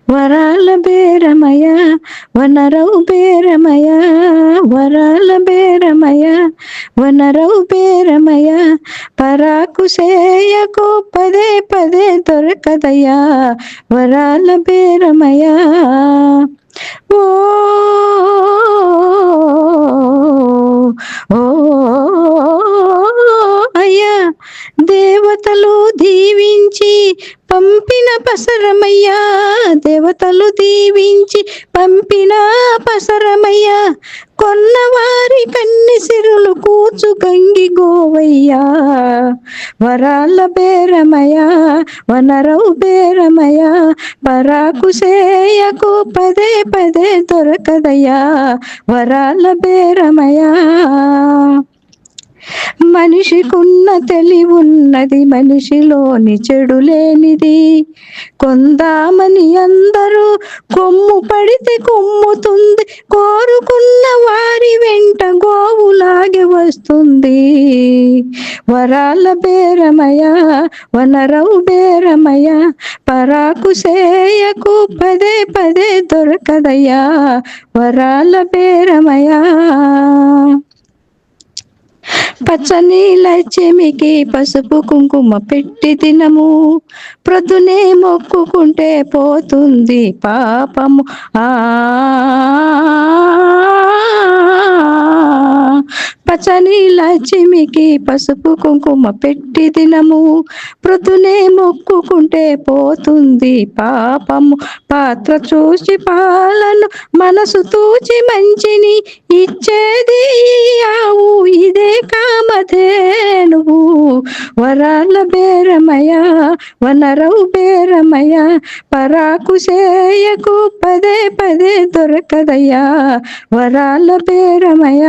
వరాల బేరమయ వనరవు బేరమయ వరాల బేరమయ వనరవు బేరమయ పరాకు సేయకు పదే పదే దొరకదయ్యా వరాల బేరమయ ఓ ఓ అయ్యా దేవతలు దీవించి పంపిన పసరమయ్యా దేవతలు దీవించి పంపిన పసరమయ్యా కొన్నవారి కన్ని సిరులు కూచు గంగి గోవయ్యా వరాల బేరమయ్యా వనరవు బేరమయ్యా పరాకు సేయకు పదే పదే దొరకదయ్యా వరాల బేరమయ్యా మనిషికున్న తెలివున్నది మనిషిలోని చెడు లేనిది కొందామని అందరూ కొమ్ము పడితే కొమ్ముతుంది కోరుకున్న వారి వెంట గోవులాగే వస్తుంది వరాల బేరమయ వనరవు బేరమయ పరాకు సేయకు పదే పదే దొరకదయ్యా వరాల బేరమయ పచ్చని లక్ష్మికి పసుపు కుంకుమ పెట్టి తినము ప్రొద్దునే మొక్కుకుంటే పోతుంది పాపము పచ్చని లక్ష్మికి పసుపు కుంకుమ పెట్టి తినము ప్రొద్దునే మొక్కుకుంటే పోతుంది పాపము పాత్ర చూసి పాలను మనసు తూచి మంచిని ఇచ్చేది ఆవు ఇదే కామధేనువు వరాల బేరమయ వనరవు బేరమయ పరాకు సేయకు పదే పదే దొరకదయ్యా వరాల బేరమయ